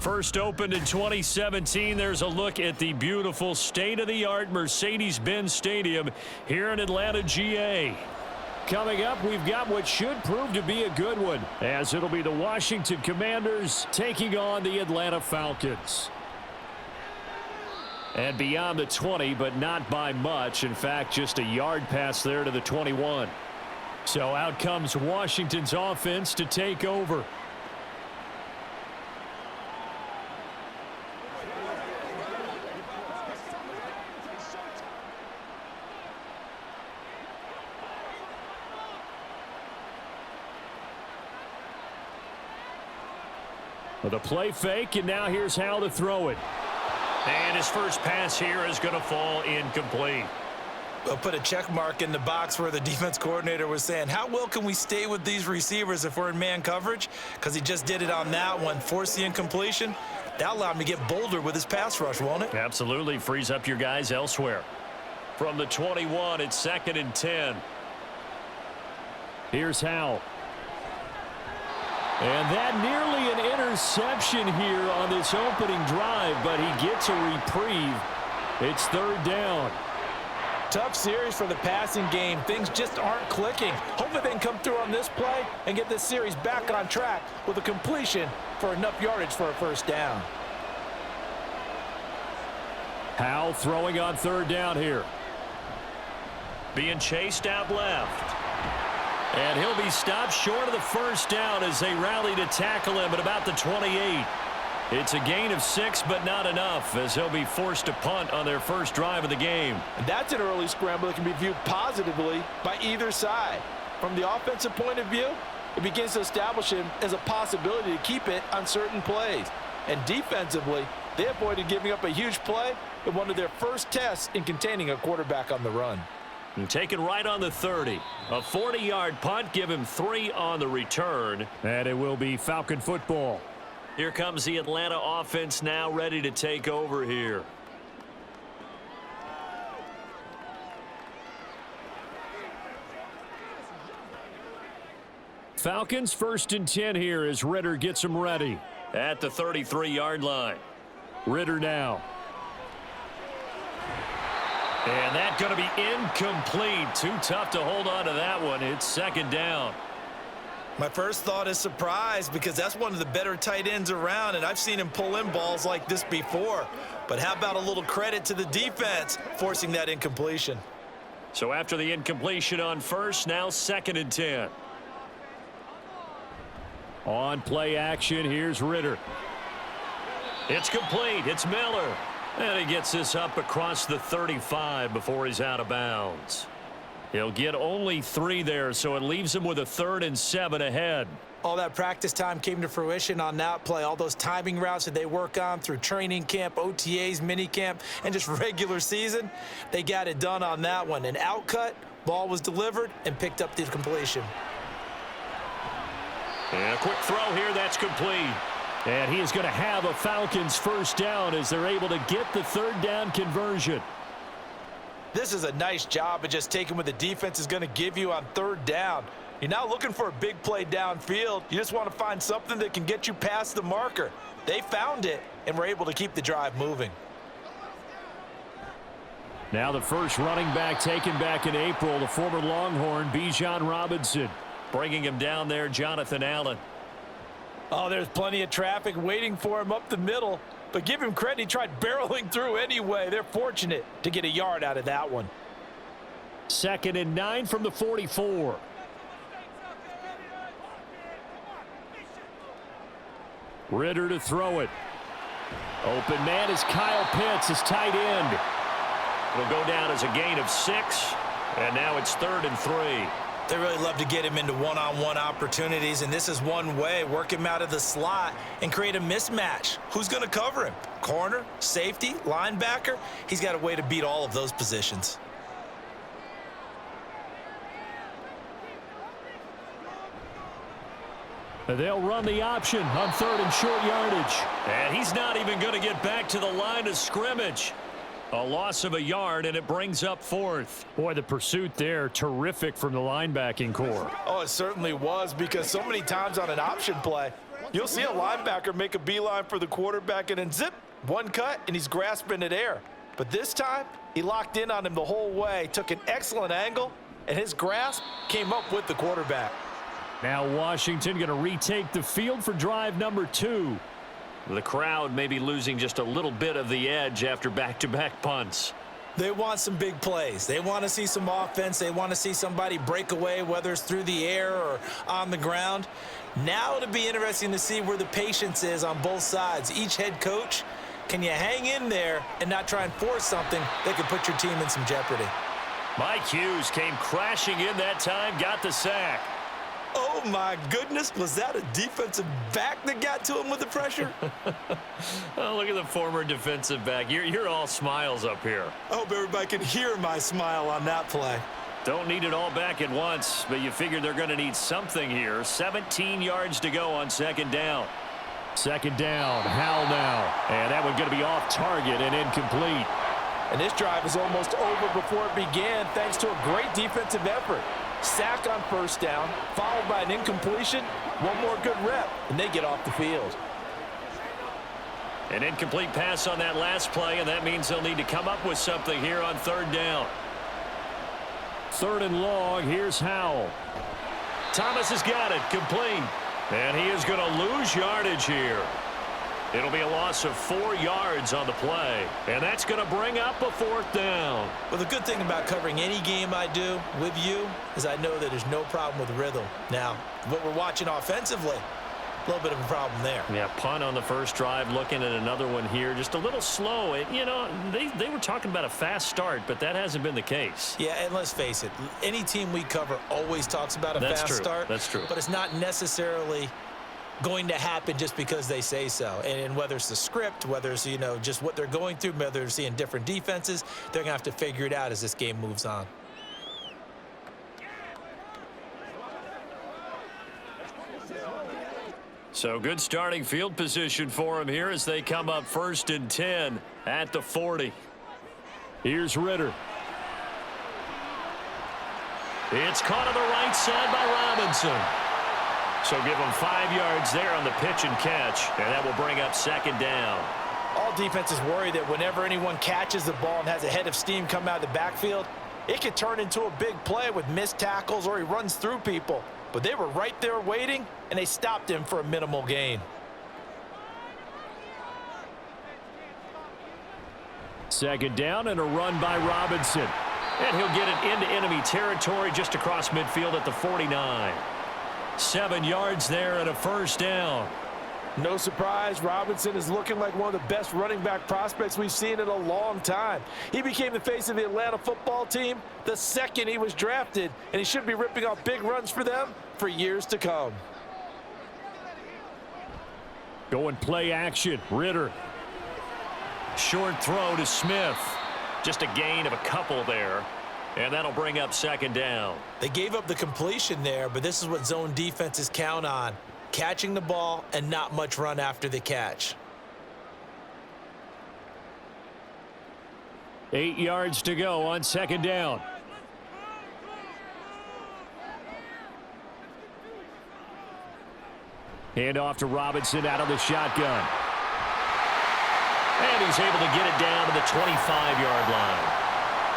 First opened in 2017, there's a look at the beautiful state-of-the-art Mercedes-Benz Stadium here in Atlanta, GA. Coming up, we've got what should prove to be a good one, as it'll be the Washington Commanders taking on the Atlanta Falcons. And beyond the 20, but not by much. In fact, just a yard pass there to the 21. So out comes Washington's offense to take over. With a play fake, and now here's how to throw it. And his first pass here is going to fall incomplete. We'll put a check mark in the box where the defense coordinator was saying, how well can we stay with these receivers if we're in man coverage? Because he just did it on that one, forced the incompletion. That allowed him to get bolder with his pass rush, won't it? Absolutely, frees up your guys elsewhere. From the 21, it's 2nd and 10. Here's Howell. And that nearly an interception here on this opening drive, but he gets a reprieve. It's 3rd down. Tough series for the passing game. Things just aren't clicking. Hopefully they can come through on this play and get this series back on track with a completion for enough yardage for a first down. Howell throwing on 3rd down here. Being chased out left. And he'll be stopped short of the first down as they rally to tackle him at about the 28. It's a gain of 6, but not enough, as they'll be forced to punt on their first drive of the game. And that's an early scramble that can be viewed positively by either side. From the offensive point of view, it begins to establish him as a possibility to keep it on certain plays. And defensively, they avoided giving up a huge play in one of their first tests in containing a quarterback on the run. And taken right on the 30. A 40-yard punt, give him 3 on the return. And it will be Falcon football. Here comes the Atlanta offense now ready to take over here. Falcons 1st and 10 here as Ritter gets them ready. At the 33-yard line. Ritter now. And that's going to be incomplete. Too tough to hold on to that one. It's 2nd down. My first thought is surprise, because that's one of the better tight ends around, and I've seen him pull in balls like this before. But how about a little credit to the defense forcing that incompletion? So after the incompletion on first, now 2nd and 10. On play action, here's Ritter. It's complete. It's Miller. And he gets this up across the 35 before he's out of bounds. He'll get only 3 there, so it leaves him with a 3rd and 7 ahead. All that practice time came to fruition on that play. All those timing routes that they work on through training camp, OTAs, minicamp, and just regular season, they got it done on that one. An outcut, ball was delivered, and picked up the completion. And a quick throw here, that's complete. And he is going to have a Falcons first down as they're able to get the 3rd down conversion. This is a nice job of just taking what the defense is going to give you on 3rd down. You're not looking for a big play downfield. You just want to find something that can get you past the marker. They found it and were able to keep the drive moving. Now the first running back taken back in April, the former Longhorn, Bijan Robinson. Bringing him down there, Jonathan Allen. Oh, there's plenty of traffic waiting for him up the middle. But give him credit, he tried barreling through anyway. They're fortunate to get a yard out of that one. 2nd and 9 from the 44. Ritter to throw it. Open man is Kyle Pitts, his tight end. It'll go down as a gain of 6. And now it's 3rd and 3. They really love to get him into one-on-one opportunities, and this is one way. Work him out of the slot and create a mismatch. Who's going to cover him? Corner, safety, linebacker? He's got a way to beat all of those positions. They'll run the option on 3rd and short yardage. And he's not even going to get back to the line of scrimmage. A loss of a yard, and it brings up 4th. Boy, the pursuit there, terrific from the linebacking core. Oh, it certainly was, because so many times on an option play, You'll see a linebacker make a beeline for the quarterback and then zip, one cut, and he's grasping at air. But this time, he locked in on him the whole way, took an excellent angle, and his grasp came up with the quarterback. Now Washington going to retake the field for drive number 2. The crowd may be losing just a little bit of the edge after back-to-back punts. They want some big plays. They want to see some offense. They want to see somebody break away, whether it's through the air or on the ground. Now it'll be interesting to see where the patience is on both sides. Each head coach, can you hang in there and not try and force something that could put your team in some jeopardy? Mike Hughes came crashing in that time, got the sack. Oh, my goodness. Was that a defensive back that got to him with the pressure? Oh, look at the former defensive back. You're all smiles up here. I hope everybody can hear my smile on that play. Don't need it all back at once, but you figure they're going to need something here. 17 yards to go on second down. Second down, Howell now. And that one going to be off target and incomplete. And this drive is almost over before it began thanks to a great defensive effort. Sack on first down, followed by an incompletion. One more good rep, and they get off the field. An incomplete pass on that last play, and that means they'll need to come up with something here on third down. Third and long, here's Howell. Thomas has got it, complete. And he is going to lose yardage here. It'll be a loss of 4 yards on the play, and that's going to bring up a fourth down. Well, the good thing about covering any game I do with you is I know that there's no problem with rhythm. Now, what we're watching offensively, a little bit of a problem there. Yeah, punt on the first drive, looking at another one here. Just a little slow. You know, they were talking about a fast start, but that hasn't been the case. Yeah, and let's face it, any team we cover always talks about a fast start. That's true. But it's not necessarily going to happen just because they say so. And whether it's the script, whether it's, you know, just what they're going through, whether they're seeing different defenses, they're going to have to figure it out as this game moves on. So good starting field position for them here as they come up 1st and 10 at the 40. Here's Ritter. It's caught on the right side by Robinson. So give them 5 yards there on the pitch and catch, and that will bring up second down. All defenses worry that whenever anyone catches the ball and has a head of steam come out of the backfield, it could turn into a big play with missed tackles or he runs through people. But they were right there waiting, and they stopped him for a minimal gain. Second down and a run by Robinson. And he'll get it into enemy territory just across midfield at the 49. 7 yards there and a first down. No surprise, Robinson is looking like one of the best running back prospects we've seen in a long time. He became the face of the Atlanta football team the second he was drafted, and he should be ripping off big runs for them for years to come. Going play action, Ritter. Short throw to Smith. Just a gain of a couple there. And that'll bring up second down. They gave up the completion there, but this is what zone defenses count on. Catching the ball and not much run after the catch. 8 yards to go on second down. Hand off to Robinson out of the shotgun. And he's able to get it down to the 25-yard line.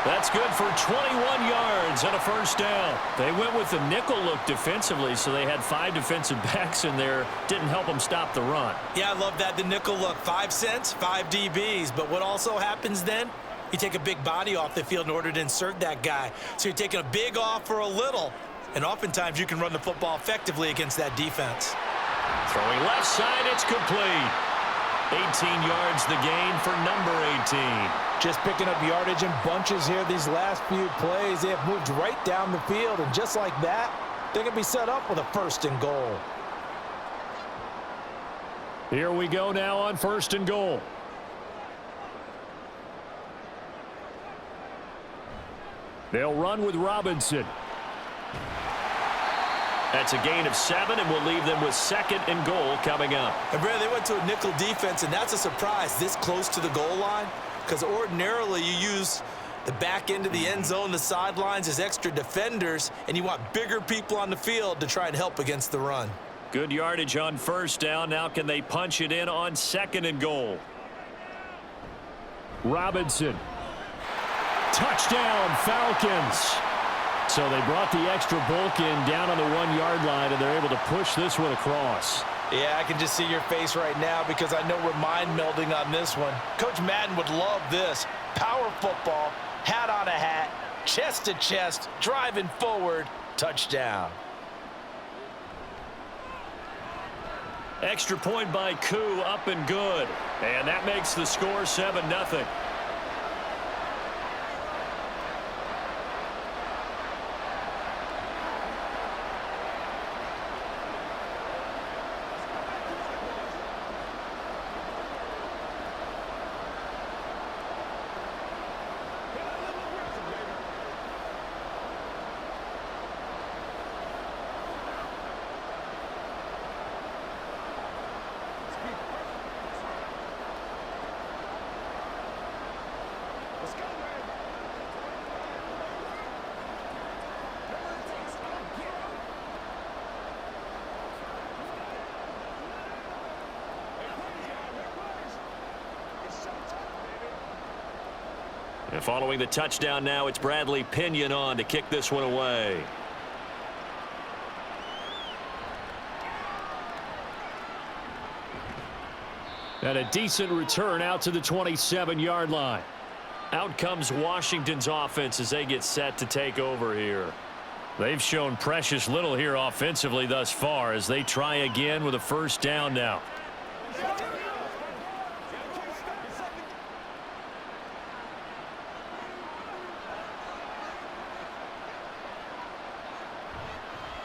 That's good for 21 yards and a first down. They went with the nickel look defensively, so they had 5 defensive backs in there. Didn't help them stop the run. Yeah, I love that, the nickel look. 5 cents, 5 DBs. But what also happens then, you take a big body off the field in order to insert that guy. So you're taking a big off for a little. And oftentimes you can run the football effectively against that defense. Throwing left side, it's complete. 18 yards the gain for number 18. Just picking up yardage in bunches here these last few plays. They have moved right down the field, and just like that, they're going to be set up with a 1st and goal. Here we go now on 1st and goal. They'll run with Robinson. That's a gain of 7, and we'll leave them with 2nd and goal coming up. And, Brad, they went to a nickel defense, and that's a surprise this close to the goal line, because ordinarily you use the back end of the end zone, the sidelines as extra defenders, and you want bigger people on the field to try and help against the run. Good yardage on first down. Now can they punch it in on 2nd and goal? Robinson. Touchdown, Falcons. So they brought the extra bulk in down on the 1-yard line, and they're able to push this one across. Yeah, I can just see your face right now because I know we're mind melding on this one. Coach Madden would love this. Power football, hat on a hat, chest to chest, driving forward, touchdown. Extra point by Koo, up and good. And that makes the score 7-0. And following the touchdown now, it's Bradley Pinion on to kick this one away. And a decent return out to the 27-yard line. Out comes Washington's offense as they get set to take over here. They've shown precious little here offensively thus far as they try again with a first down now.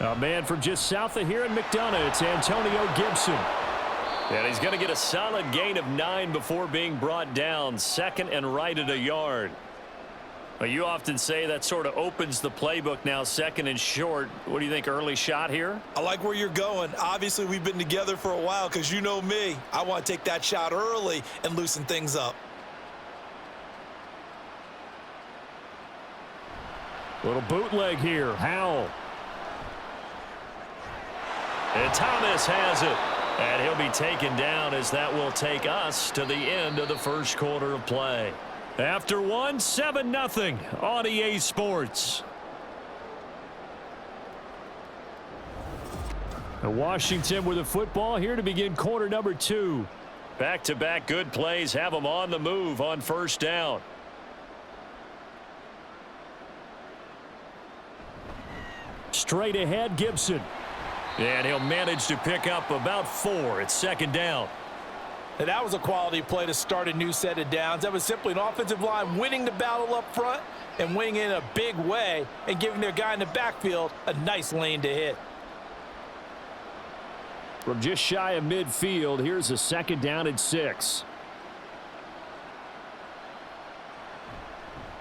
A man from just south of here in McDonough, it's Antonio Gibson. And he's going to get a solid gain of 9 before being brought down. 2nd and right at a yard. Well, you often say that sort of opens the playbook now, 2nd and short. What do you think, early shot here? I like where you're going. Obviously, we've been together for a while because you know me. I want to take that shot early and loosen things up. Little bootleg here. Howell. And Thomas has it. And he'll be taken down as that will take us to the end of the first quarter of play. After one, 7-0 on EA Sports. And Washington with the football here to begin quarter number 2. Back-to-back good plays have them on the move on first down. Straight ahead, Gibson. And he'll manage to pick up about 4 at 2nd down. And that was a quality play to start a new set of downs. That was simply an offensive line winning the battle up front and winning in a big way and giving their guy in the backfield a nice lane to hit. From just shy of midfield, here's a 2nd down and 6.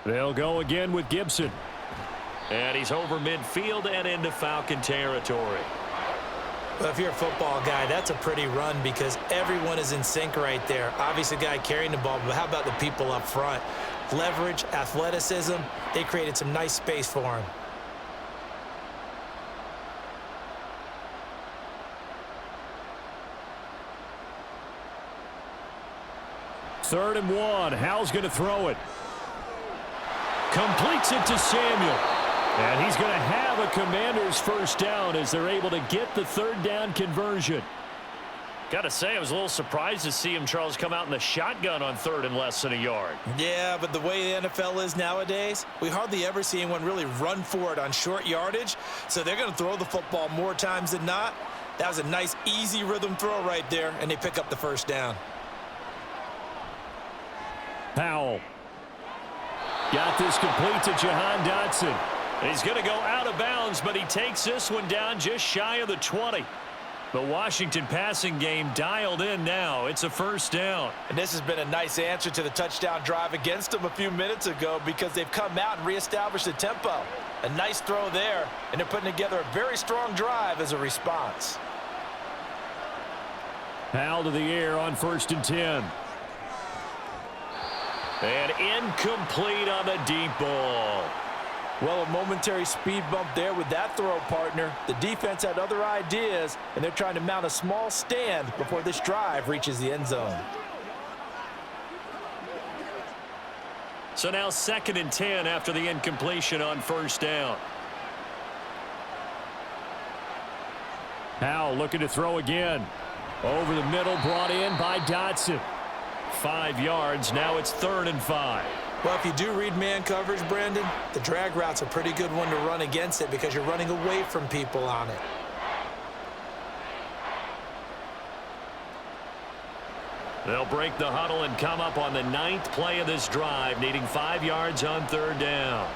They'll go again with Gibson. And he's over midfield and into Falcon territory. Well, if you're a football guy, that's a pretty run because everyone is in sync right there. Obviously, the guy carrying the ball, but how about the people up front? Leverage, athleticism, they created some nice space for him. Third and 1. Howell's going to throw it. Completes it to Samuel. And he's going to have a Commander's first down as they're able to get the 3rd down conversion. Got to say, I was a little surprised to see him, Charles, come out in the shotgun on 3rd and less than a yard. Yeah, but the way the NFL is nowadays, we hardly ever see anyone really run for it on short yardage. So they're going to throw the football more times than not. That was a nice, easy rhythm throw right there, and they pick up the first down. Powell. Got this complete to Jahan Dotson. He's going to go out of bounds, but he takes this one down just shy of the 20. The Washington passing game dialed in now. It's a first down. And this has been a nice answer to the touchdown drive against them a few minutes ago because they've come out and reestablished the tempo. A nice throw there, and they're putting together a very strong drive as a response. Powell to the air on 1st and 10. And incomplete on the deep ball. Well, a momentary speed bump there with that throw, partner. The defense had other ideas, and they're trying to mount a small stand before this drive reaches the end zone. So now 2nd and 10 after the incompletion on 1st down. Howell looking to throw again. Over the middle, brought in by Dotson. 5 yards. Now it's 3rd and 5. Well, if you do read man coverage, Brandon, the drag route's a pretty good one to run against it because you're running away from people on it. They'll break the huddle and come up on the 9th play of this drive, needing 5 yards on 3rd down.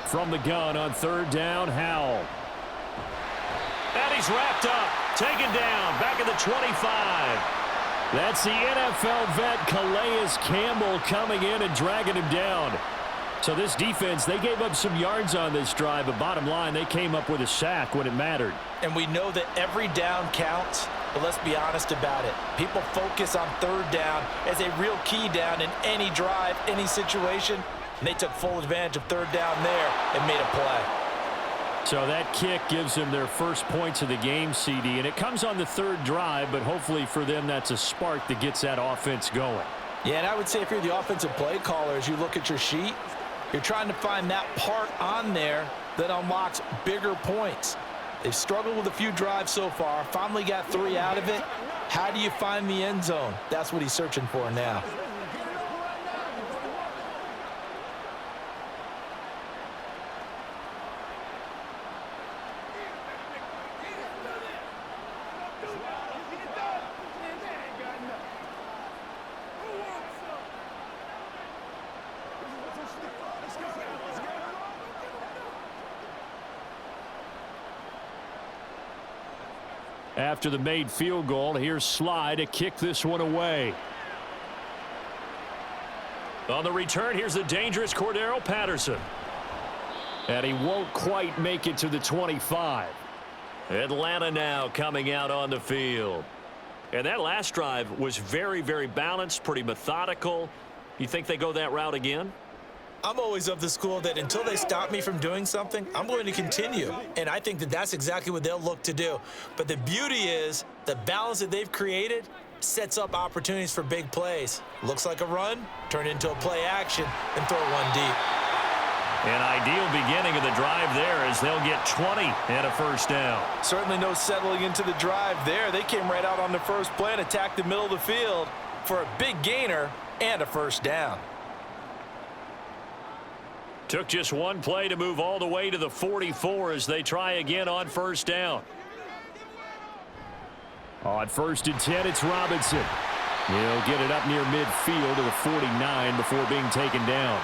From the gun on 3rd down, Howell. And he's wrapped up, taken down, back at the 25. That's the NFL vet Calais Campbell coming in and dragging him down. So this defense, they gave up some yards on this drive, but bottom line, they came up with a sack when it mattered. And we know that every down counts, but let's be honest about it. People focus on 3rd down as a real key down in any drive, any situation, and they took full advantage of 3rd down there and made a play. So that kick gives them their first points of the game, CD, and it comes on the 3rd drive, but hopefully for them that's a spark that gets that offense going. Yeah, and I would say if you're the offensive play caller, as you look at your sheet, you're trying to find that part on there that unlocks bigger points. They've struggled with a few drives so far, finally got 3 out of it. How do you find the end zone? That's what he's searching for now. After the made field goal, here's Sly to kick this one away. On the return, here's the dangerous Cordero Patterson. And he won't quite make it to the 25. Atlanta now coming out on the field. And that last drive was very, very balanced, pretty methodical. You think they go that route again? I'm always of the school that until they stop me from doing something, I'm going to continue. And I think that that's exactly what they'll look to do. But the beauty is the balance that they've created sets up opportunities for big plays. Looks like a run, turn into a play action, and throw one deep. An ideal beginning of the drive there as they'll get 20 and a 1st down. Certainly no settling into the drive there. They came right out on the first play and attacked the middle of the field for a big gainer and a 1st down. Took just one play to move all the way to the 44 as they try again on 1st down. On 1st and 10, it's Robinson. He'll get it up near midfield to the 49 before being taken down.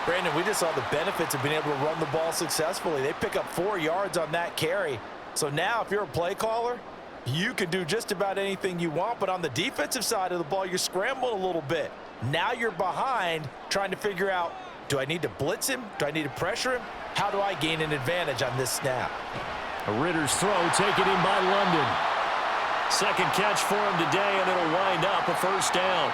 Brandon, we just saw the benefits of being able to run the ball successfully. They pick up 4 yards on that carry. So now if you're a play caller, you can do just about anything you want. But on the defensive side of the ball, you're scrambling a little bit. Now you're behind trying to figure out, do I need to blitz him? Do I need to pressure him? How do I gain an advantage on this snap? A Ritter's throw taken in by London. 2nd catch for him today, and it'll wind up a 1st down.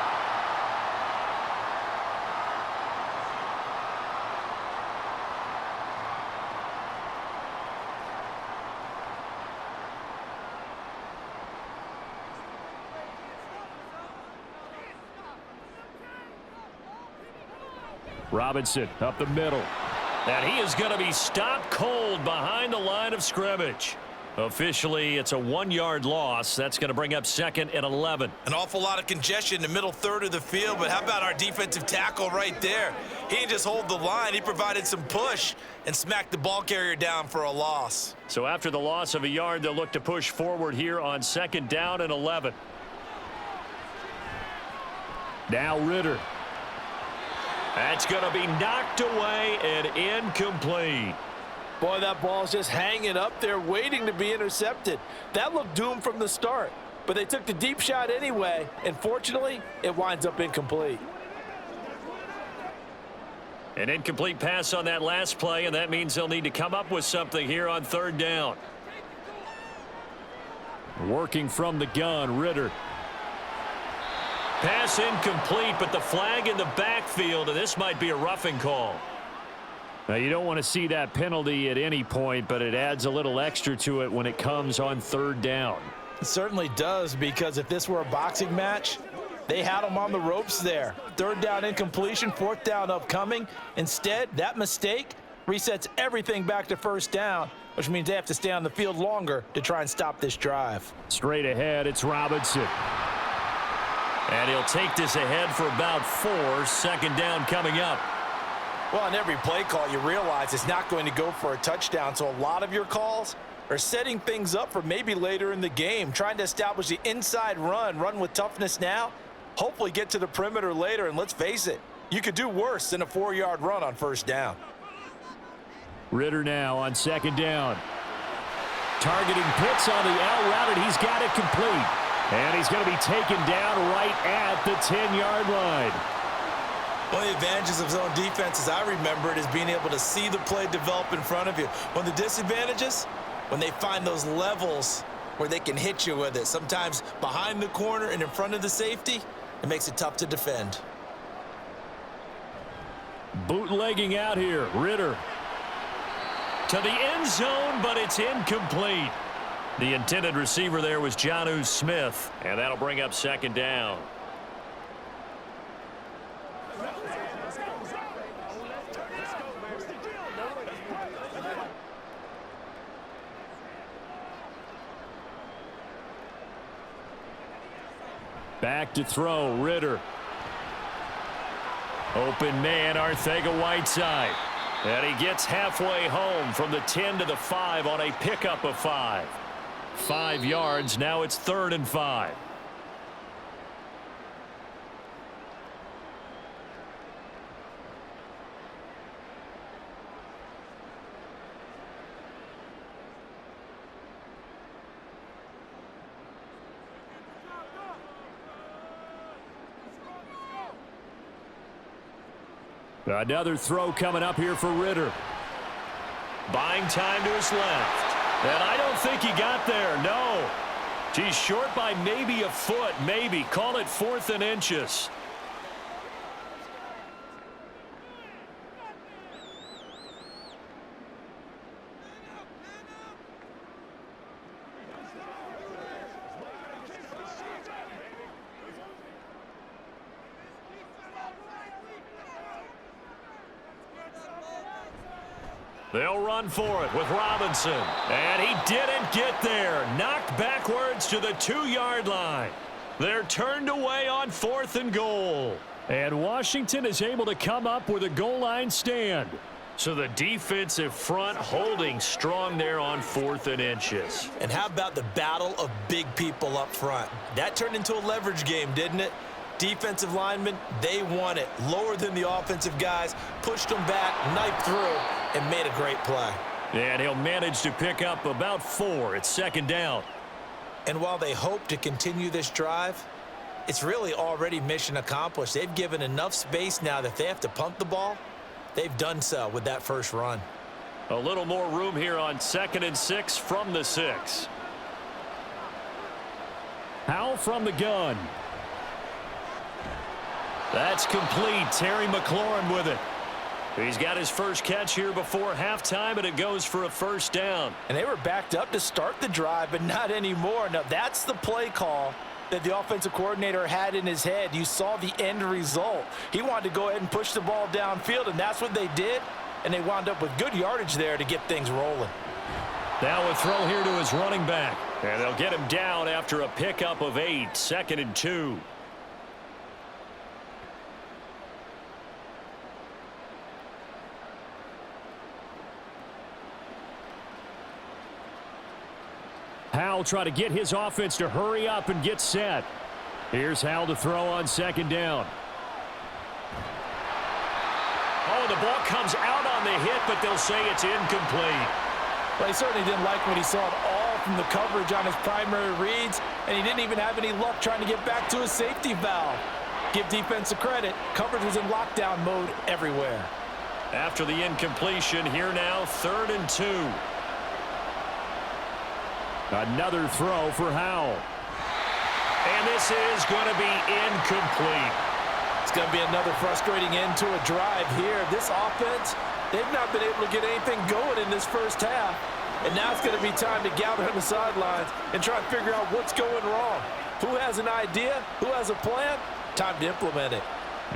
Robinson up the middle. And he is going to be stopped cold behind the line of scrimmage. Officially, it's a 1-yard loss. That's going to bring up 2nd and 11. An awful lot of congestion in the middle third of the field, but how about our defensive tackle right there? He didn't just hold the line. He provided some push and smacked the ball carrier down for a loss. So after the loss of a yard, they'll look to push forward here on 2nd down and 11. Now Ritter. That's going to be knocked away and incomplete. Boy, that ball's just hanging up there waiting to be intercepted. That looked doomed from the start, but they took the deep shot anyway, and fortunately, it winds up incomplete. An incomplete pass on that last play, and that means they'll need to come up with something here on 3rd down. Working from the gun, Ritter. Pass incomplete, but the flag in the backfield, and this might be a roughing call. Now, you don't want to see that penalty at any point, but it adds a little extra to it when it comes on third down. It certainly does, because if this were a boxing match, they had him on the ropes there. Third down incompletion, fourth down upcoming. Instead, that mistake resets everything back to first down, which means they have to stay on the field longer to try and stop this drive. Straight ahead, it's Robinson. And he'll take this ahead for about 4. Second down coming up. Well, on every play call, you realize it's not going to go for a touchdown, so a lot of your calls are setting things up for maybe later in the game, trying to establish the inside run with toughness now, hopefully get to the perimeter later, and let's face it, you could do worse than a 4-yard run on first down. Ritter now on second down. Targeting Pitts on the L route, and he's got it complete. And he's going to be taken down right at the 10-yard line. One of the advantages of zone defense, as I remember it, is being able to see the play develop in front of you. One of the disadvantages, when they find those levels where they can hit you with it, sometimes behind the corner and in front of the safety, it makes it tough to defend. Bootlegging out here, Ritter. To the end zone, but it's incomplete. The intended receiver there was Jonnu Smith, and that'll bring up second down. Back to throw, Ritter. Open man, Arcega-Whiteside. And he gets halfway home from the 10 to the 5 on a pickup of 5. 5 yards, now it's 3rd and 5. Another throw coming up here for Ritter. Buying time to his left. And I don't think he got there, no. He's short by maybe a foot, maybe. Call it 4th and inches. They'll run for it with Robinson. And he didn't get there. Knocked backwards to the 2-yard line. They're turned away on 4th and goal. And Washington is able to come up with a goal line stand. So the defensive front holding strong there on 4th and inches. And how about the battle of big people up front? That turned into a leverage game, didn't it? Defensive linemen, they won it. Lower than the offensive guys, pushed them back, knifed through, and made a great play. And he'll manage to pick up about 4. It's second down. And while they hope to continue this drive, it's really already mission accomplished. They've given enough space now that if they have to punt the ball, they've done so with that first run. A little more room here on 2nd and 6 from the 6. Howell from the gun. That's complete. Terry McLaurin with it. He's got his first catch here before halftime, and it goes for a first down. And they were backed up to start the drive, but not anymore. Now, that's the play call that the offensive coordinator had in his head. You saw the end result. He wanted to go ahead and push the ball downfield, and that's what they did. And they wound up with good yardage there to get things rolling. Now a throw here to his running back. And they'll get him down after a pickup of 8. 2nd and 2. Howell try to get his offense to hurry up and get set. Here's Howell to throw on 2nd down. Oh, the ball comes out on the hit, but they'll say it's incomplete. Well, he certainly didn't like what he saw at all from the coverage on his primary reads, and he didn't even have any luck trying to get back to his safety valve. Give defense a credit. Coverage was in lockdown mode everywhere. After the incompletion, here now, 3rd and 2. Another throw for Howell. And this is going to be incomplete. It's going to be another frustrating end to a drive here. This offense, they've not been able to get anything going in this first half. And now it's going to be time to gather on the sidelines and try and figure out what's going wrong. Who has an idea? Who has a plan? Time to implement it.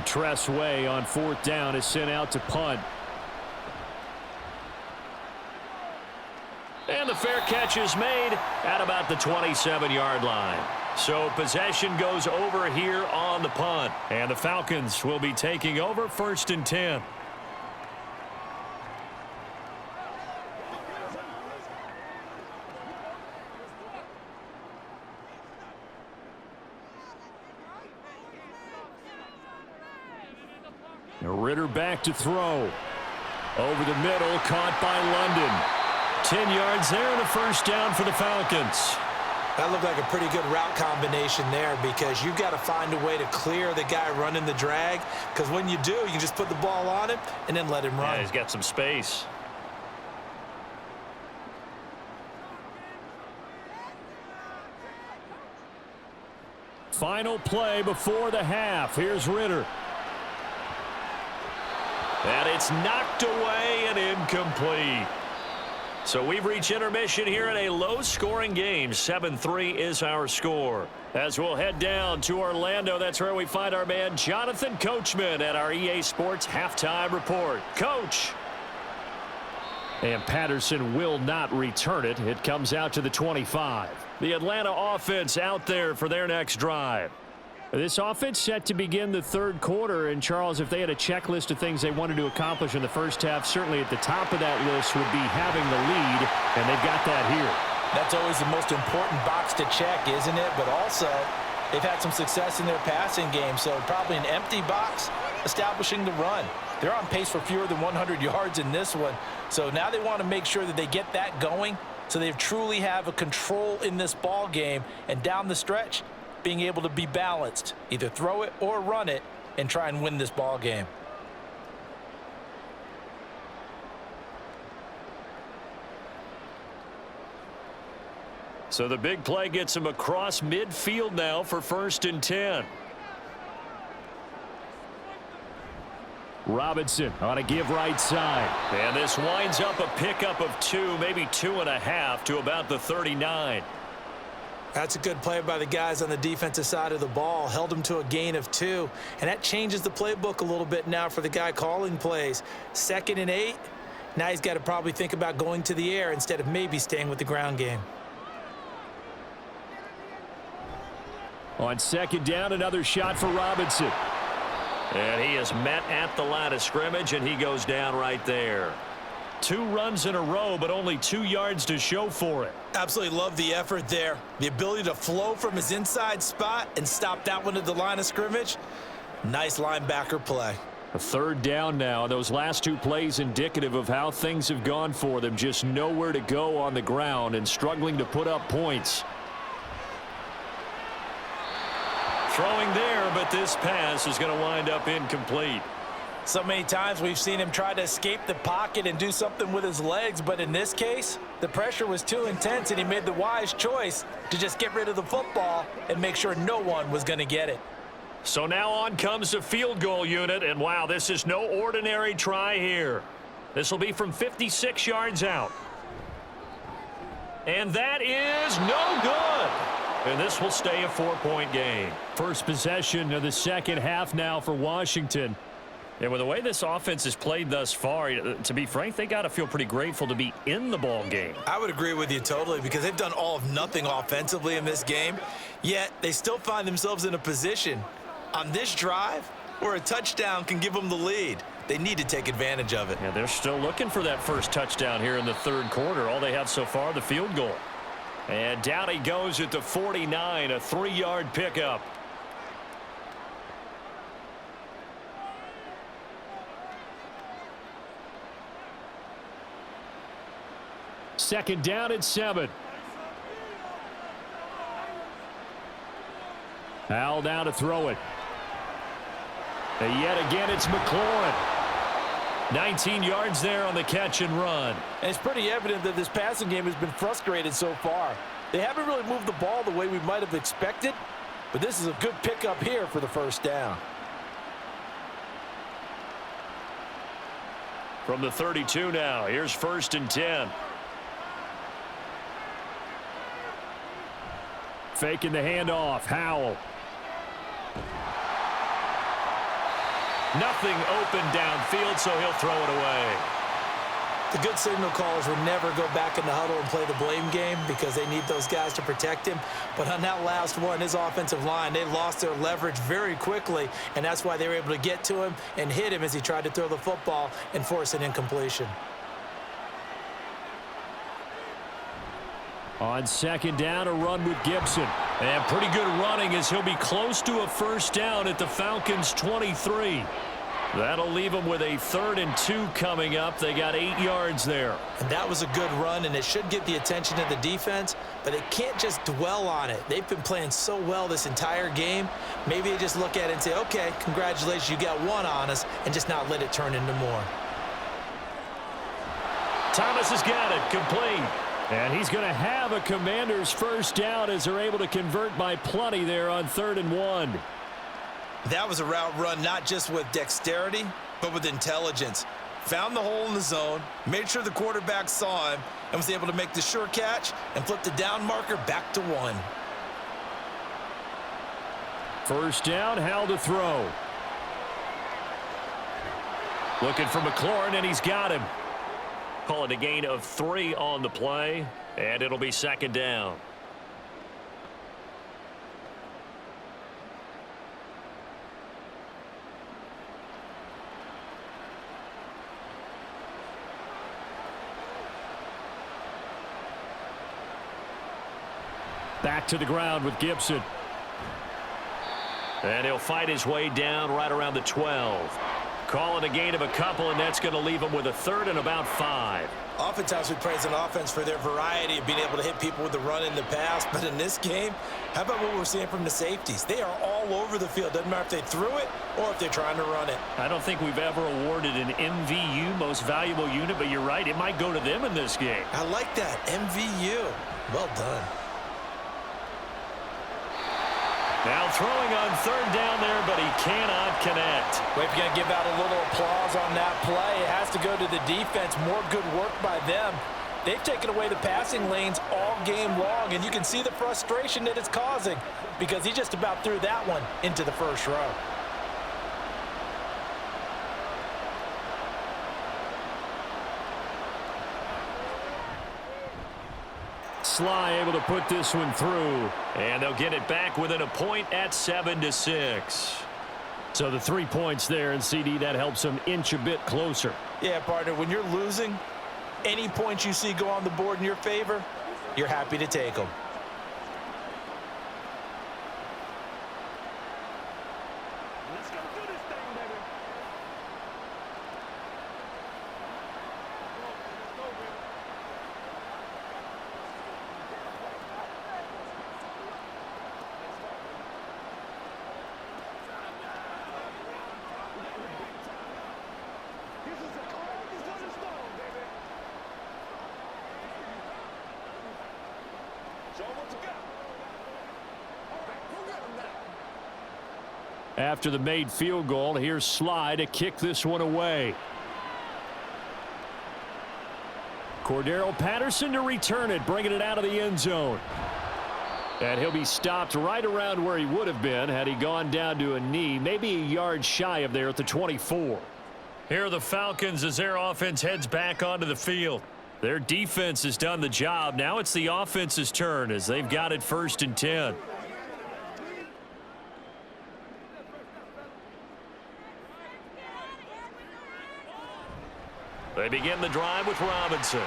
Tress Way on 4th down is sent out to punt. And the fair catch is made at about the 27-yard line. So possession goes over here on the punt. And the Falcons will be taking over 1st and 10. Ritter back to throw. Over the middle, caught by London. 10 yards there and a first down for the Falcons. That looked like a pretty good route combination there because you've got to find a way to clear the guy running the drag, because when you do, you can just put the ball on him and then let him run. Yeah, he's got some space. Final play before the half. Here's Ritter. And it's knocked away and incomplete. So we've reached intermission here in a low-scoring game. 7-3 is our score. As we'll head down to Orlando, that's where we find our man Jonathan Coachman at our EA Sports Halftime Report. Coach. And Patterson will not return it. It comes out to the 25. The Atlanta offense out there for their next drive. This offense set to begin the third quarter, and Charles, if they had a checklist of things they wanted to accomplish in the first half, certainly at the top of that list would be having the lead, and they've got that here. That's always the most important box to check, isn't it? But also, they've had some success in their passing game, so probably an empty box establishing the run. They're on pace for fewer than 100 yards in this one, so now they want to make sure that they get that going so they truly have a control in this ball game, and down the stretch, being able to be balanced, either throw it or run it, and try and win this ball game. So the big play gets him across midfield now for 1st and 10. Robinson on a give right side. And this winds up a pickup of 2, maybe 2.5 to about the 39. That's a good play by the guys on the defensive side of the ball. Held them to a gain of 2. And that changes the playbook a little bit now for the guy calling plays. 2nd and 8. Now he's got to probably think about going to the air instead of maybe staying with the ground game. On 2nd down, another shot for Robinson. And he is met at the line of scrimmage, and he goes down right there. 2 runs in a row, but only 2 yards to show for it. Absolutely love the effort there. The ability to flow from his inside spot and stop that one at the line of scrimmage. Nice linebacker play. A 3rd down now. Those last 2 plays indicative of how things have gone for them. Just nowhere to go on the ground and struggling to put up points. Throwing there, but this pass is going to wind up incomplete. So many times we've seen him try to escape the pocket and do something with his legs, but in this case, the pressure was too intense and he made the wise choice to just get rid of the football and make sure no one was going to get it. So now on comes the field goal unit, and wow, this is no ordinary try here. This will be from 56 yards out. And that is no good. And this will stay a 4-point game. First possession of the second half now for Washington. And with the way this offense has played thus far, to be frank, they got to feel pretty grateful to be in the ball game. I would agree with you totally, because they've done all of nothing offensively in this game, yet they still find themselves in a position on this drive where a touchdown can give them the lead. They need to take advantage of it. Yeah, they're still looking for that first touchdown here in the third quarter. All they have so far, the field goal. And down he goes at the 49, a 3-yard pickup. Second down at 7. Al down to throw it. And yet again, it's McLaurin. 19 yards there on the catch and run. And it's pretty evident that this passing game has been frustrated so far. They haven't really moved the ball the way we might have expected. but this is a good pickup here for the first down. From the 32 now, here's 1st and 10. Faking the handoff, Howell. Nothing open downfield, so he'll throw it away. The good signal callers would never go back in the huddle and play the blame game because they need those guys to protect him. But on that last one, his offensive line, they lost their leverage very quickly, and that's why they were able to get to him and hit him as he tried to throw the football and force an incompletion. On 2nd down, a run with Gibson. And pretty good running as he'll be close to a first down at the Falcons' 23. That'll leave them with a 3rd and 2 coming up. They got 8 yards there. And that was a good run, and it should get the attention of the defense, but they can't just dwell on it. They've been playing so well this entire game. Maybe they just look at it and say, okay, congratulations, you got one on us, and just not let it turn into more. Thomas has got it, complete. And he's going to have a Commander's first down as they're able to convert by plenty there on 3rd and 1. That was a route run not just with dexterity, but with intelligence. Found the hole in the zone, made sure the quarterback saw him, and was able to make the sure catch and flip the down marker back to 1. First down, Howell to throw. Looking for McLaurin, and he's got him. Call it a gain of 3 on the play, and it'll be 2nd down. Back to the ground with Gibson. And he'll fight his way down right around the 12. Call it a gain of a couple, and that's going to leave him with a 3rd and about 5. Oftentimes we praise an offense for their variety of being able to hit people with the run in the pass, but in this game, how about what we're seeing from the safeties? They are all over the field. Doesn't matter if they threw it or if they're trying to run it. I don't think we've ever awarded an MVU, most valuable unit, but you're right, it might go to them in this game. I like that, MVU. Well done. Now throwing on 3rd down there, but he cannot connect. We're going to give out a little applause on that play. It has to go to the defense. More good work by them. They've taken away the passing lanes all game long, and you can see the frustration that it's causing because he just about threw that one into the first row. Sly able to put this one through, and they'll get it back within a point at 7-6. So the 3 points there, and CD, that helps them inch a bit closer. Yeah, partner, when you're losing, any points you see go on the board in your favor, you're happy to take them. After the made field goal, here's Sly to kick this one away. Cordero Patterson to return it, bringing it out of the end zone. And he'll be stopped right around where he would have been had he gone down to a knee, maybe a yard shy of there at the 24. Here are the Falcons as their offense heads back onto the field. Their defense has done the job. Now it's the offense's turn as they've got it 1st and 10. They begin the drive with Robinson.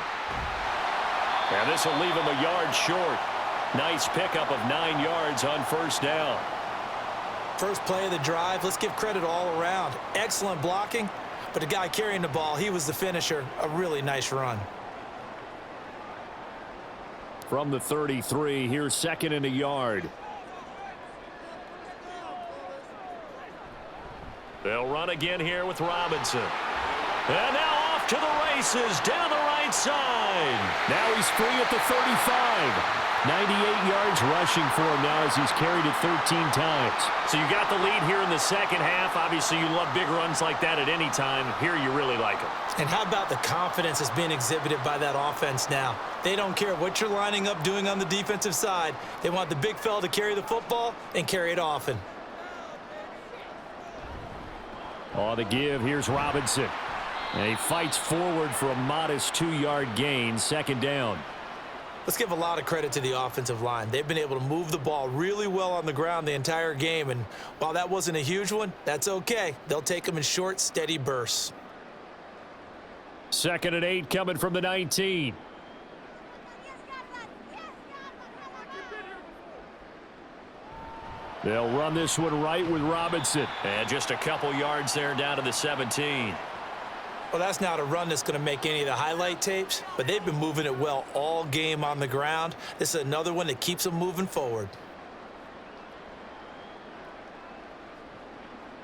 And this will leave him a yard short. Nice pickup of 9 yards on 1st down. First play of the drive, let's give credit all around. Excellent blocking, but the guy carrying the ball, he was the finisher. A really nice run. From the 33, here's 2nd and a yard. They'll run again here with Robinson. And now off to the races down the right right side. Now he's free at the 35. 98 yards rushing for him now as he's carried it 13 times. So you got the lead here in the second half. Obviously, you love big runs like that at any time. Here you really like them. And how about the confidence that's being exhibited by that offense now? They don't care what you're lining up doing on the defensive side. They want the big fella to carry the football and carry it often. On the give, here's Robinson. And he fights forward for a modest 2-yard gain, second down. Let's give a lot of credit to the offensive line. They've been able to move the ball really well on the ground the entire game, and while that wasn't a huge one, that's okay. They'll take them in short, steady bursts. 2nd and 8 coming from the 19. They'll run this one right with Robinson. And just a couple yards there down to the 17. Well, that's not a run that's going to make any of the highlight tapes, but they've been moving it well all game on the ground. This is another one that keeps them moving forward.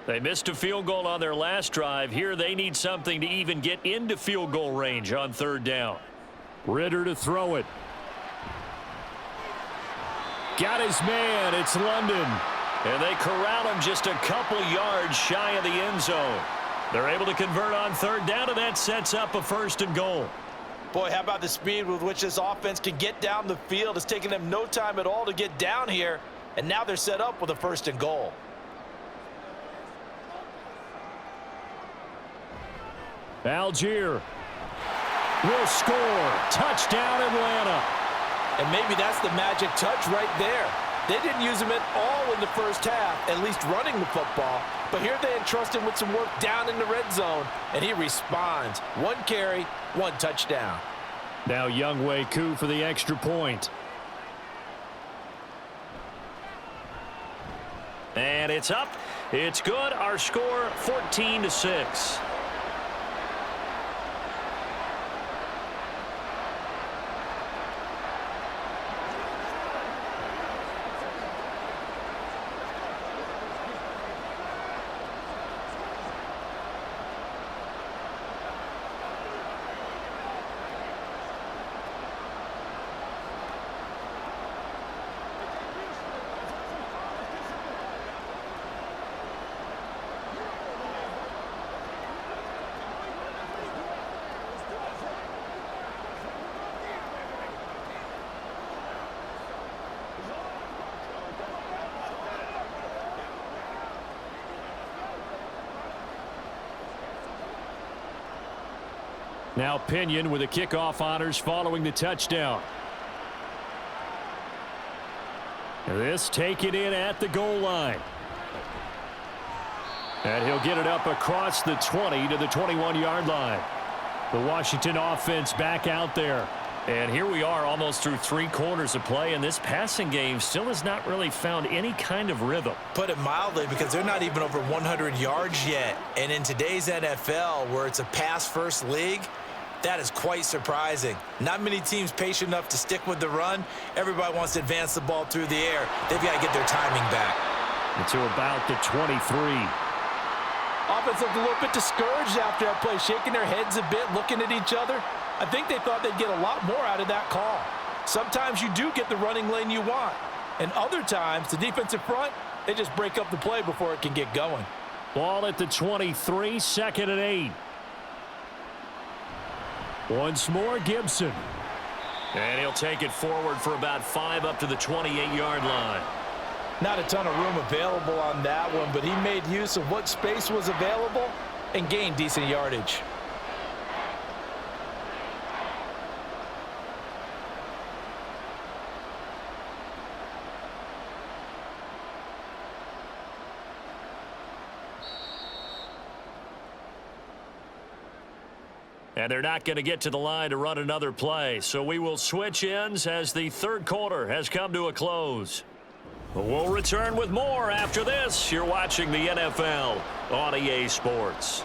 They missed a field goal on their last drive. Here they need something to even get into field goal range on 3rd down. Ritter to throw it. Got his man. It's London. And they corral him just a couple yards shy of the end zone. They're able to convert on 3rd down, and that sets up a 1st and goal. Boy, how about the speed with which this offense can get down the field? It's taken them no time at all to get down here, and now they're set up with a 1st and goal. Algier will score. Touchdown, Atlanta. And maybe that's the magic touch right there. They didn't use him at all in the first half, at least running the football. But here they entrust him with some work down in the red zone, and he responds. 1 carry, 1 touchdown. Now Younghoe Koo for the extra point. And it's up. It's good. Our score 14-6. Now Pinion with the kickoff honors following the touchdown. This taken in at the goal line. And he'll get it up across the 20 to the 21-yard line. The Washington offense back out there. And here we are almost through 3 quarters of play, and this passing game still has not really found any kind of rhythm. Put it mildly, because they're not even over 100 yards yet. And in today's NFL, where it's a pass-first league, that is quite surprising. Not many teams patient enough to stick with the run. Everybody wants to advance the ball through the air. They've got to get their timing back. To about the 23. Offense looked a little bit discouraged after that play, shaking their heads a bit, looking at each other. I think they thought they'd get a lot more out of that call. Sometimes you do get the running lane you want, and other times, the defensive front, they just break up the play before it can get going. Ball at the 23, 2nd and 8. Once more, Gibson. And he'll take it forward for about 5 up to the 28-yard line. Not a ton of room available on that one, but he made use of what space was available and gained decent yardage. And they're not going to get to the line to run another play. So we will switch ends as the 3rd quarter has come to a close. We'll return with more after this. You're watching the NFL on EA Sports.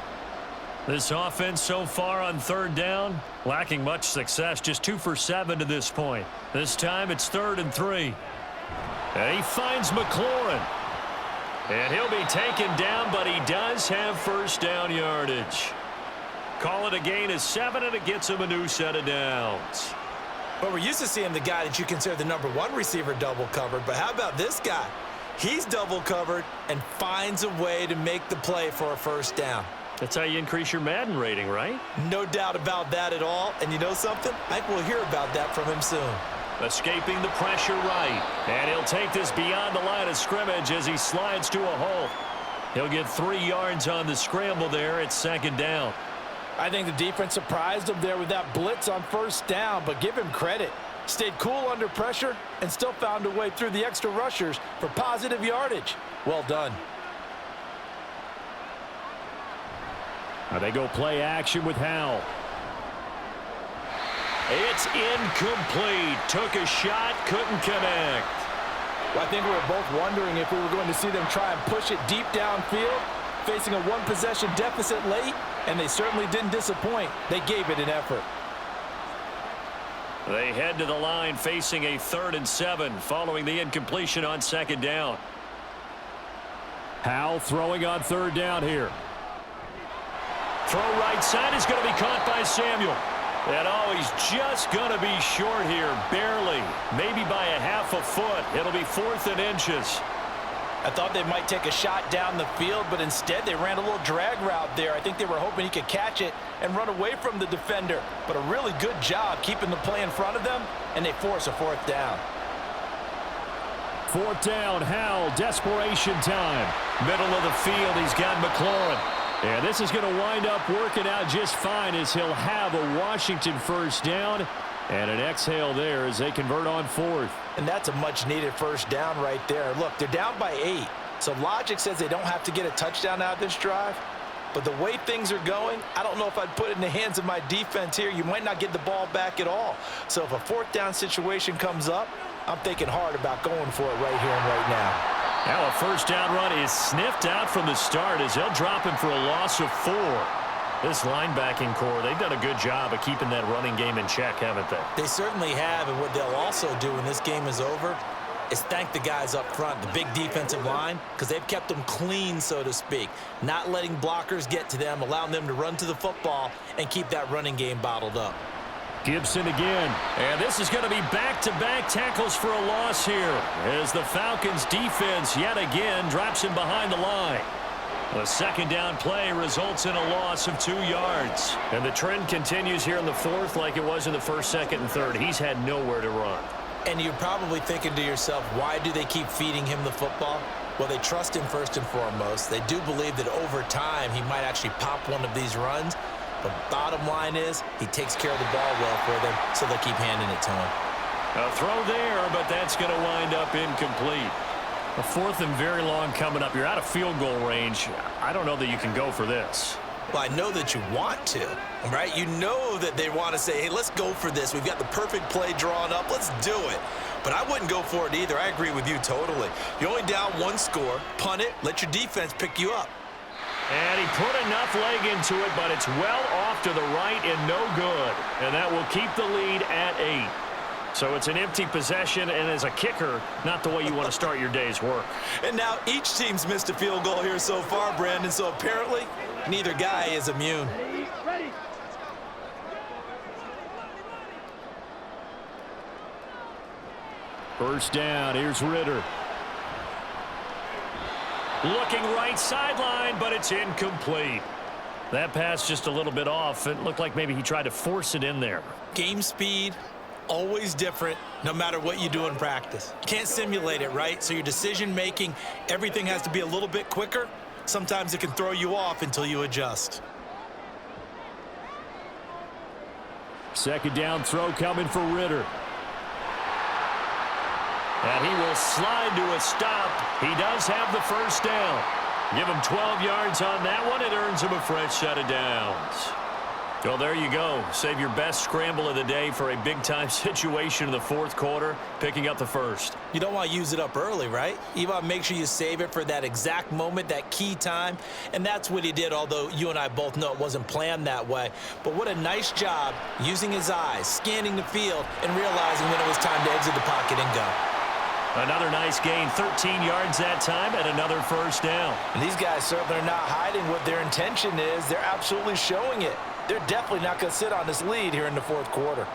This offense so far on 3rd down, lacking much success, just 2 for 7 to this point. This time it's 3rd and 3. And he finds McLaurin. And he'll be taken down, but he does have 1st down yardage. Call it a gain of 7, and it gets him a new set of downs. But we're used to seeing the guy that you consider the #1 receiver double covered. But how about this guy? He's double covered and finds a way to make the play for a first down. That's how you increase your Madden rating, right? No doubt about that at all. And you know something? I think we'll hear about that from him soon. Escaping the pressure right. And he'll take this beyond the line of scrimmage as he slides to a halt. He'll get 3 yards on the scramble there at 2nd down. I think the defense surprised him there with that blitz on first down, but give him credit. Stayed cool under pressure and still found a way through the extra rushers for positive yardage. Well done. Now they go play action with Howell. It's incomplete. Took a shot, couldn't connect. Well, I think we were both wondering if we were going to see them try and push it deep downfield, facing a 1-possession deficit late, and they certainly didn't disappoint. They gave it an effort. They head to the line facing a 3rd and 7 following the incompletion on 2nd down. Howell throwing on 3rd down here. Throw right side is going to be caught by Samuel. And oh, he's just going to be short here, barely, maybe by a half a foot. It'll be 4th and inches. I thought they might take a shot down the field, but instead they ran a little drag route there. I think they were hoping he could catch it and run away from the defender. But a really good job keeping the play in front of them, and they force a 4th down. 4th down, Howell, desperation time. Middle of the field, he's got McLaurin. And this is going to wind up working out just fine as he'll have a Washington first down. And an exhale there as they convert on 4th. And that's a much-needed first down right there. Look, they're down by 8. So logic says they don't have to get a touchdown out of this drive. But the way things are going, I don't know if I'd put it in the hands of my defense here. You might not get the ball back at all. So if a 4th down situation comes up, I'm thinking hard about going for it right here and right now. Now a first down run is sniffed out from the start as they'll drop him for a loss of 4. This linebacking core, they've done a good job of keeping that running game in check, haven't they? They certainly have, and what they'll also do when this game is over is thank the guys up front, the big defensive line, because they've kept them clean, so to speak, not letting blockers get to them, allowing them to run to the football and keep that running game bottled up. Gibson again, and this is going to be back-to-back tackles for a loss here as the Falcons defense yet again drops him behind the line. The 2nd down play results in a loss of 2 yards. And the trend continues here in the 4th like it was in the 1st, 2nd, and 3rd. He's had nowhere to run. And you're probably thinking to yourself, why do they keep feeding him the football? Well, they trust him first and foremost. They do believe that over time he might actually pop one of these runs. But bottom line is he takes care of the ball well for them, so they'll keep handing it to him. A throw there, but that's going to wind up incomplete. A 4th and very long coming up. You're out of field goal range. I don't know that you can go for this. Well, I know that you want to, right? You know that they want to say, hey, let's go for this. We've got the perfect play drawn up. Let's do it. But I wouldn't go for it either. I agree with you totally. You're only down 1 score. Punt it. Let your defense pick you up. And he put enough leg into it, but it's well off to the right and no good. And that will keep the lead at 8. So it's an empty possession, and as a kicker, not the way you want to start your day's work. And now each team's missed a field goal here so far, Brandon, so apparently neither guy is immune. First down, here's Ritter. Looking right sideline, but it's incomplete. That pass just a little bit off. It looked like maybe he tried to force it in there. Game speed, always different, no matter what you do in practice. Can't simulate it, right? So your decision-making, everything has to be a little bit quicker. Sometimes it can throw you off until you adjust. 2nd down throw coming for Ritter. And he will slide to a stop. He does have the first down. Give him 12 yards on that one. It earns him a fresh set of downs. Well, there you go. Save your best scramble of the day for a big-time situation in the 4th quarter, picking up the first. You don't want to use it up early, right? You want to make sure you save it for that exact moment, that key time. And that's what he did, although you and I both know it wasn't planned that way. But what a nice job using his eyes, scanning the field, and realizing when it was time to exit the pocket and go. Another nice gain, 13 yards that time, and another first down. And these guys certainly are not hiding what their intention is. They're absolutely showing it. They're definitely not going to sit on this lead here in the fourth quarter.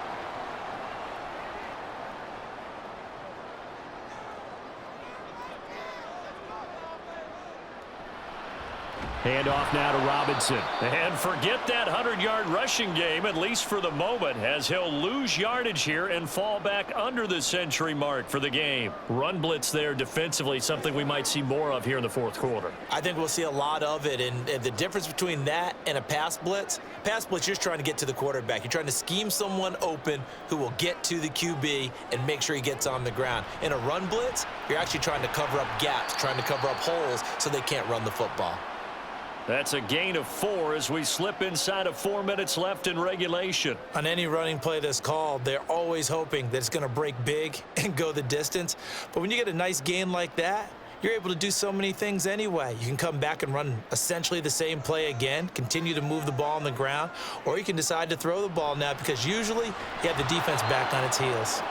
Handoff now to Robinson. And forget that 100-yard rushing game, at least for the moment, as he'll lose yardage here and fall back under the century mark for the game. Run blitz there defensively, something we might see more of here in the fourth quarter. I think we'll see a lot of it, and the difference between that and a pass blitz, you're just trying to get to the quarterback. You're trying to scheme someone open who will get to the QB and make sure he gets on the ground. In a run blitz, you're actually trying to cover up gaps, trying to cover up holes so they can't run the football. That's a gain of 4 as we slip inside of 4 minutes left in regulation. On any running play that's called, they're always hoping that it's going to break big and go the distance. But when you get a nice gain like that, you're able to do so many things anyway. You can come back and run essentially the same play again, continue to move the ball on the ground, or you can decide to throw the ball now because usually you have the defense back on its heels.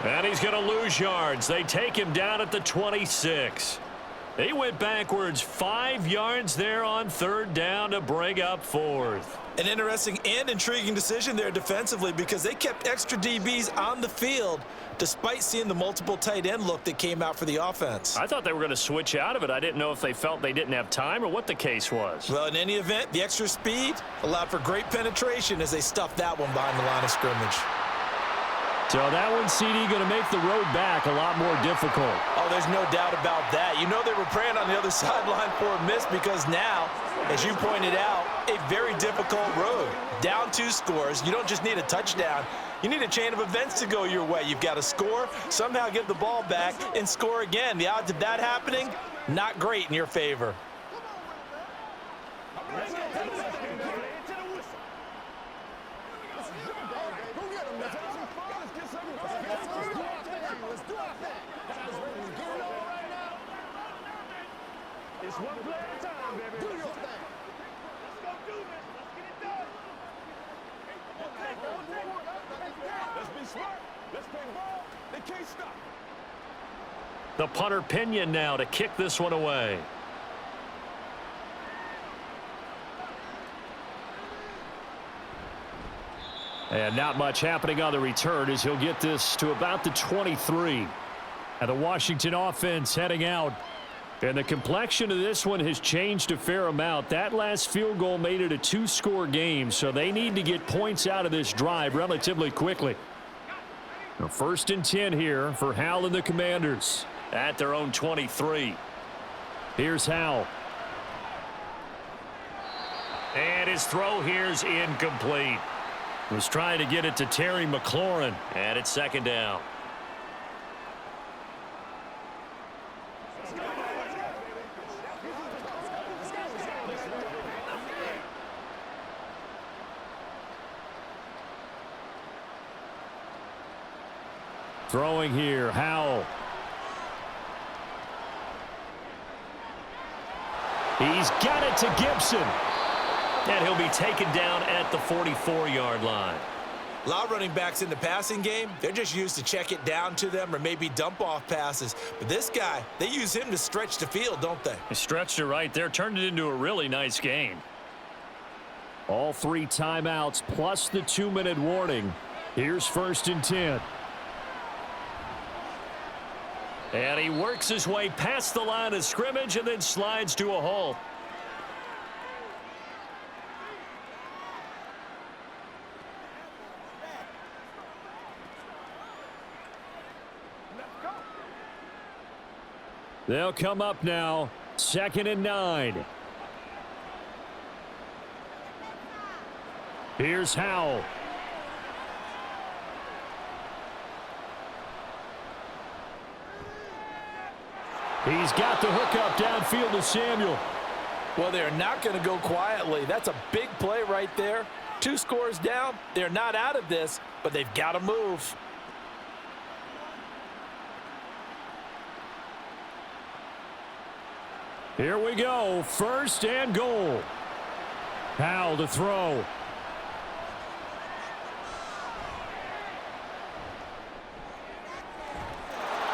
And he's going to lose yards. They take him down at the 26. He went backwards 5 yards there on third down to bring up fourth. An interesting and intriguing decision there defensively because they kept extra DBs on the field despite seeing the multiple tight end look that came out for the offense. I thought they were going to switch out of it. I didn't know if they felt they didn't have time or what the case was. Well, in any event, the extra speed allowed for great penetration as they stuffed that one behind the line of scrimmage. So that one, CD, going to make the road back a lot more difficult. Oh, there's no doubt about that. You know they were praying on the other sideline for a miss because now, as you pointed out, a very difficult road. Down 2 scores. You don't just need a touchdown. You need a chain of events to go your way. You've got to score, somehow get the ball back, and score again. The odds of that happening, not great in your favor. It's one play at a time, baby. Do your thing. Let's go do this. Let's get it done. Let's be smart. Let's play ball. They can't stop. The punter Pinion now to kick this one away. And not much happening on the return as he'll get this to about the 23. And the Washington offense heading out. And the complexion of this one has changed a fair amount. That last field goal made it a 2-score game, so they need to get points out of this drive relatively quickly. Now, 1st and 10 here for Howell and the Commanders at their own 23. Here's Howell. And his throw here's incomplete. Was trying to get it to Terry McLaurin, and it's 2nd down. Throwing here, Howell. He's got it to Gibson. And he'll be taken down at the 44-yard line. A lot of running backs in the passing game, they're just used to check it down to them or maybe dump off passes. But this guy, they use him to stretch the field, don't they? He stretched it right there, turned it into a really nice game. All 3 timeouts plus the 2-minute warning. Here's 1st and 10. And he works his way past the line of scrimmage and then slides to a halt. They'll come up now, 2nd and 9. Here's Howell. He's got the hookup downfield to Samuel. Well, they're not going to go quietly. That's a big play right there. 2 scores down. They're not out of this, but they've got to move. Here we go. 1st and goal. Howell to throw.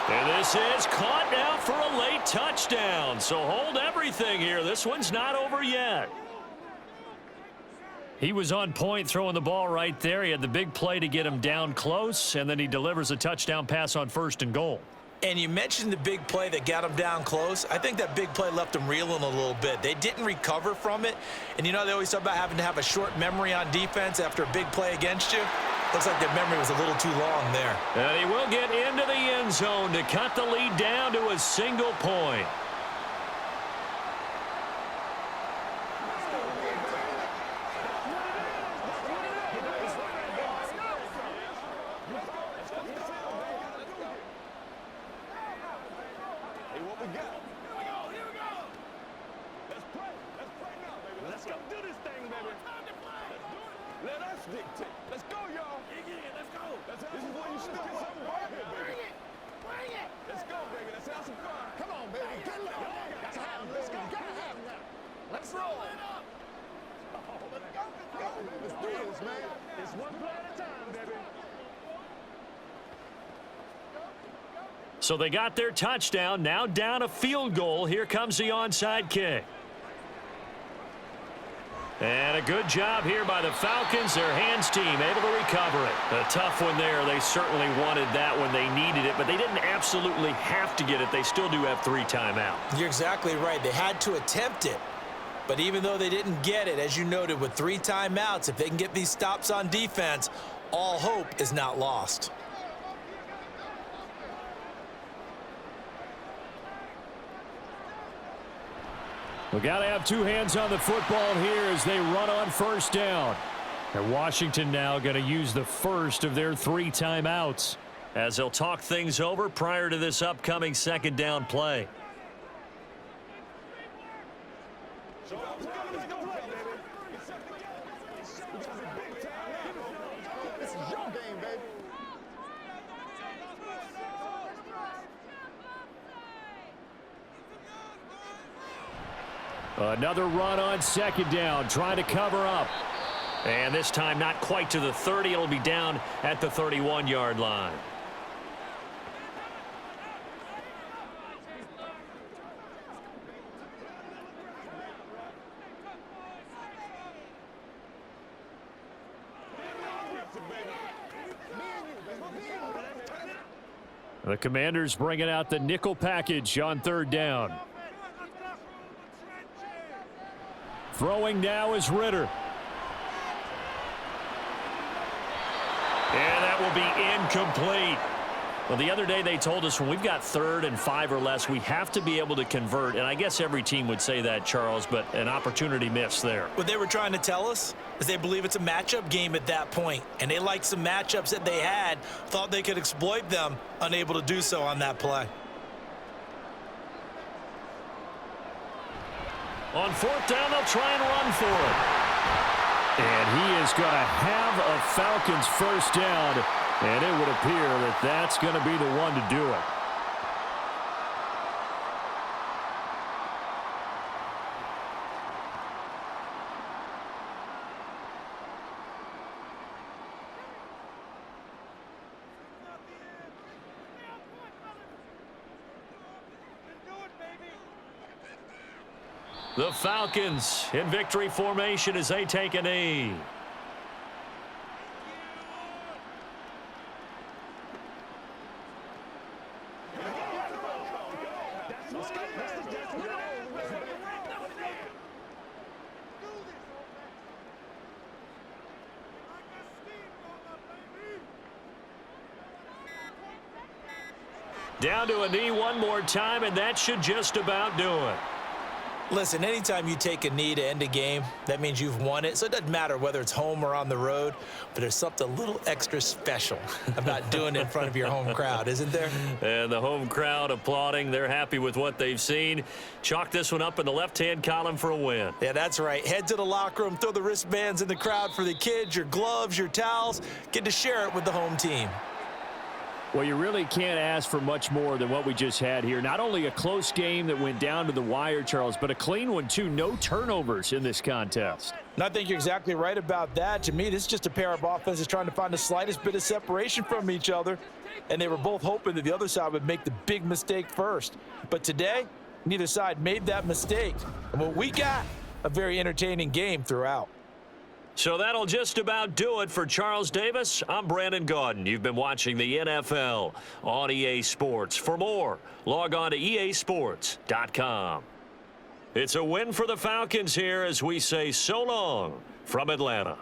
And this is caught now for a late touchdown. So hold everything here. This one's not over yet. He was on point throwing the ball right there. He had the big play to get him down close, and then he delivers a touchdown pass on 1st and goal. And you mentioned the big play that got him down close. I think that big play left him reeling a little bit. They didn't recover from it. And you know, they always talk about having to have a short memory on defense after a big play against you. Looks like their memory was a little too long there. And he will get into the end zone to cut the lead down to a single point. So they got their touchdown, now down a field goal. Here comes the onside kick. And a good job here by the Falcons, their hands team, able to recover it. A tough one there. They certainly wanted that when they needed it, but they didn't absolutely have to get it. They still do have 3 timeouts. You're exactly right. They had to attempt it. But even though they didn't get it, as you noted, with 3 timeouts, if they can get these stops on defense, all hope is not lost. We got to have 2 hands on the football here as they run on 1st down. And Washington now going to use the first of their 3 timeouts as they'll talk things over prior to this upcoming 2nd down play. Another run on 2nd down, trying to cover up. And this time not quite to the 30. It'll be down at the 31-yard line. The Commanders bringing out the nickel package on 3rd down. Throwing now is Ritter. And that will be incomplete. Well, the other day they told us when we've got 3rd and 5 or less, we have to be able to convert. And I guess every team would say that, Charles, but an opportunity missed there. What they were trying to tell us is they believe it's a matchup game at that point. And they liked some matchups that they had, thought they could exploit them, unable to do so on that play. On 4th down, they'll try and run for it. And he is going to have a Falcons 1st down, and it would appear that that's going to be the one to do it. The Falcons in victory formation as they take a knee. Down to a knee one more time, and that should just about do it. Listen, anytime you take a knee to end a game, that means you've won it. So it doesn't matter whether it's home or on the road, but there's something a little extra special about doing it in front of your home crowd, isn't there? And the home crowd applauding. They're happy with what they've seen. Chalk this one up in the left-hand column for a win. Yeah, that's right. Head to the locker room, throw the wristbands in the crowd for the kids, your gloves, your towels. Get to share it with the home team. Well, you really can't ask for much more than what we just had here. Not only a close game that went down to the wire, Charles, but a clean one, too. No turnovers in this contest. And I think you're exactly right about that. To me, this is just a pair of offenses trying to find the slightest bit of separation from each other. And they were both hoping that the other side would make the big mistake first. But today, neither side made that mistake. And what we got, a very entertaining game throughout. So that'll just about do it for Charles Davis. I'm Brandon Gaudin. You've been watching the NFL on EA Sports. For more, log on to easports.com. It's a win for the Falcons here as we say so long from Atlanta.